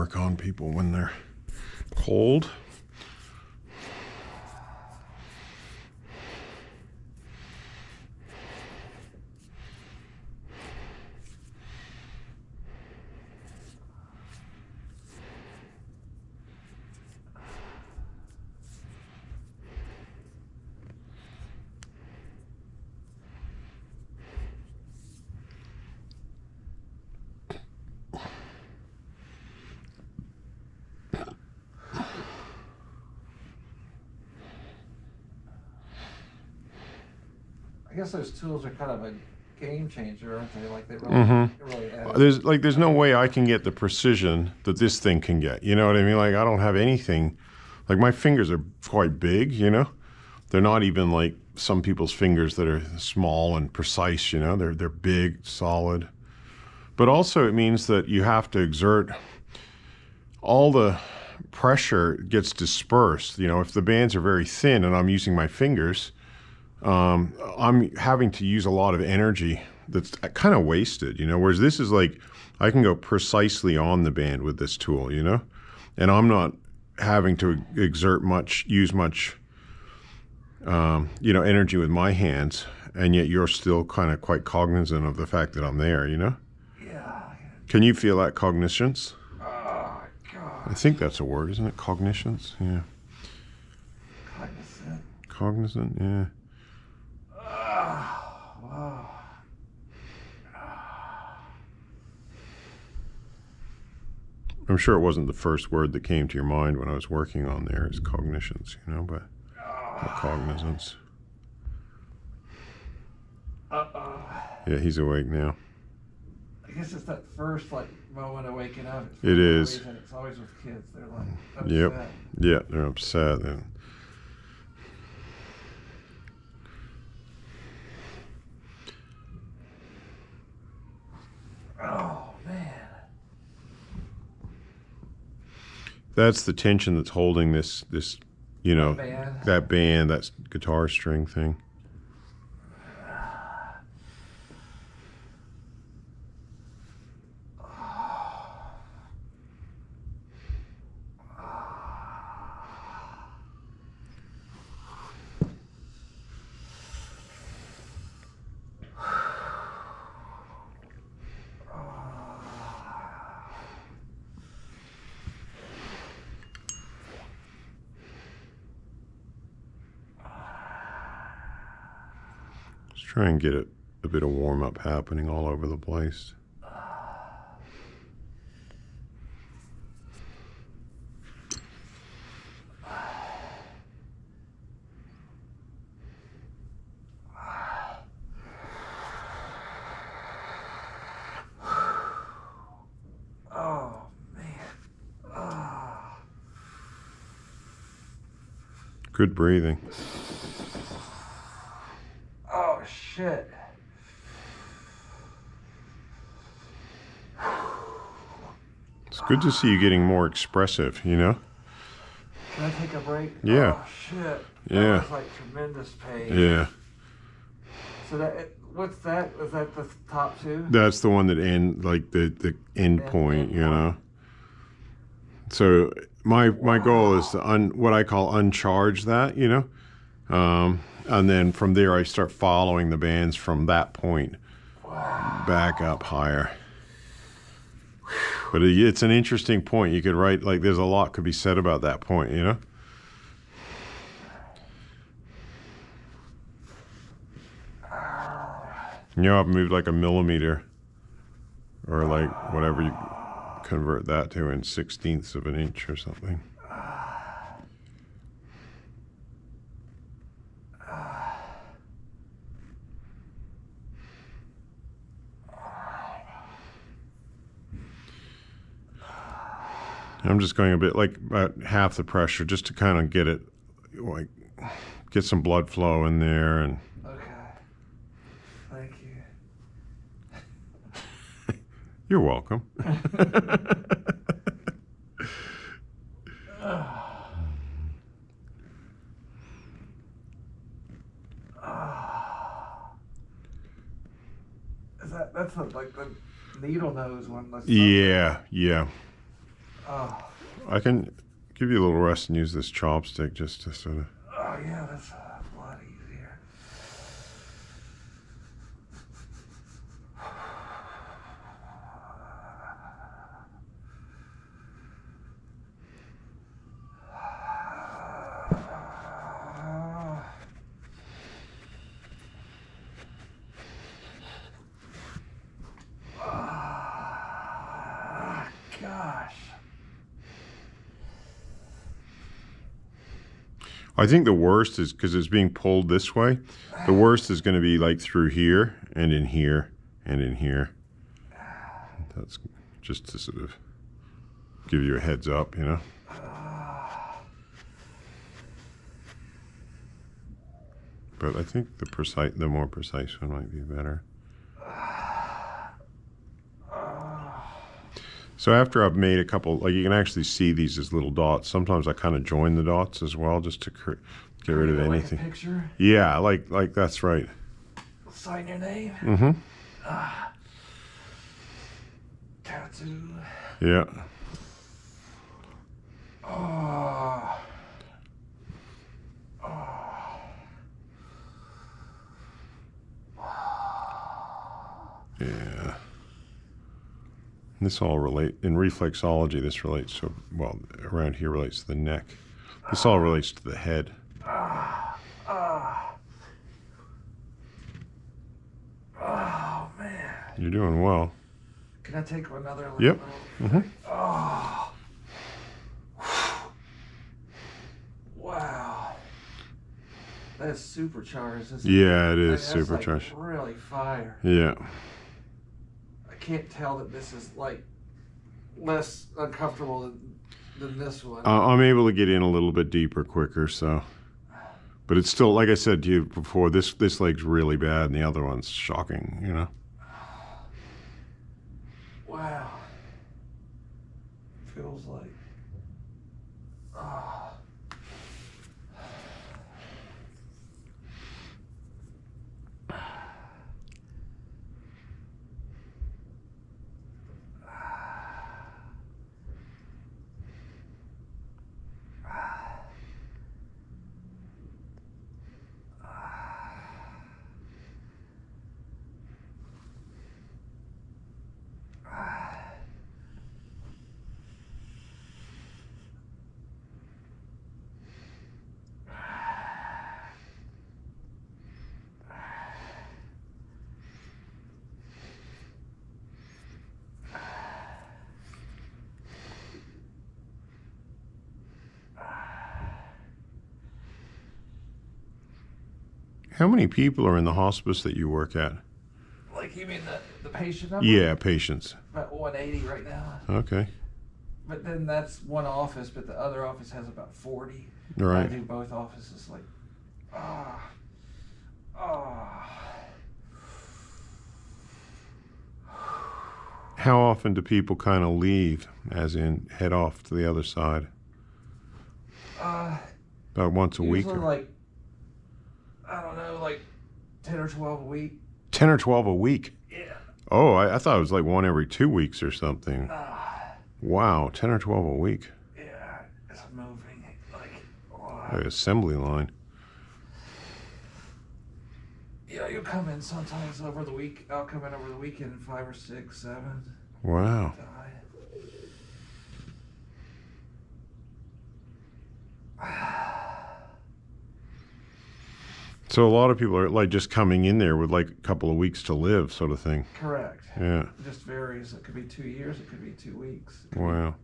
work on people when they're cold. I guess those tools are kind of a game changer, aren't they? Like they really add. There's no way I can get the precision that this thing can get. You know what I mean? Like I don't have anything. Like my fingers are quite big, you know? They're not even like some people's fingers that are small and precise, you know? They're big, solid. But also it means that you have to exert all the pressure gets dispersed. You know, if the bands are very thin and I'm using my fingers, I'm having to use a lot of energy that's kind of wasted, you know, whereas this is like, I can go precisely on the band with this tool, you know, and I'm not having to use much, you know, energy with my hands, and yet you're still kind of quite cognizant of the fact that I'm there, you know? Yeah. Can you feel that cognisance? Oh, God. I think that's a word, isn't it? Cognisance? Yeah. Cognizant. Cognizant, yeah. Wow. I'm sure it wasn't the first word that came to your mind when I was working on there is cognitions, you know, but cognizance. Yeah, he's awake now. I guess it's that first like moment of waking up. It is. It's always with kids. They're like upset. Yep. Yeah, they're upset. Oh man. That's the tension that's holding this, you know, that band, that guitar string thing. Try and get a bit of warm-up happening all over the place. Oh man. Good breathing. Oh shit. It's good to see you getting more expressive, you know? Can I take a break? Yeah. Oh shit. Yeah. That was like tremendous pain. Yeah. So what's that? Was that the top two? That's the one that the end point, you know? So my goal is to what I call uncharge that, you know? And then from there I start following the bands from that point back up higher. But it's an interesting point. You could write, like, there's a lot could be said about that point, you know? You know, I've moved like a millimeter, or like whatever you convert that to in 1/16 of an inch or something. I'm just going a bit, like about half the pressure, just to kind of get it, like, get some blood flow in there. And Okay. Thank you. You're welcome. That's like the needle nose one? Yeah, yeah. Oh, I can give you a little rest and use this chopstick just to sort of. oh yeah, that's a lot easier. Gosh. I think the worst is because it's being pulled this way. The worst is going to be like through here and in here and in here. That's just to sort of give you a heads up, you know. But I think the more precise one might be better. So after I've made a couple, like you can actually see these as little dots. Sometimes I kind of join the dots as well, just to get rid of anything. Like a picture? Yeah, like that's right. Sign your name. Mm-hmm. Tattoo. Yeah. Oh. Yeah. This all in reflexology, this relates to, well, around here relates to the neck. This all relates to the head. Oh, man. You're doing well. Can I take another? Yep. Little... Oh. Wow. That's supercharged, isn't it? Yeah, it is That's supercharged. Like really fire. Yeah. I can't tell that this is like less uncomfortable than this one. I'm able to get in a little bit deeper quicker, so. But it's still, like I said to you before, this leg's really bad and the other one's shocking, you know. Wow. Feels like. Oh. How many people are in the hospice that you work at? Like, you mean the patient number? Yeah, patients. About 180 right now. Okay. But then that's one office, but the other office has about 40. Right. I do both offices, like, How often do people kind of leave, as in head off to the other side? About once a week? Usually like, I don't know, like 10 or 12 a week. 10 or 12 a week? Yeah. Oh, I thought it was like one every 2 weeks or something. Wow, 10 or 12 a week. Yeah, it's moving. Like assembly line. Yeah, you'll come in sometimes over the week. I'll come in over the weekend, 5 or 6, 7. Wow. So a lot of people are like just coming in there with like a couple of weeks to live, sort of thing. Correct. Yeah. It just varies. It could be 2 years. It could be 2 weeks. Wow.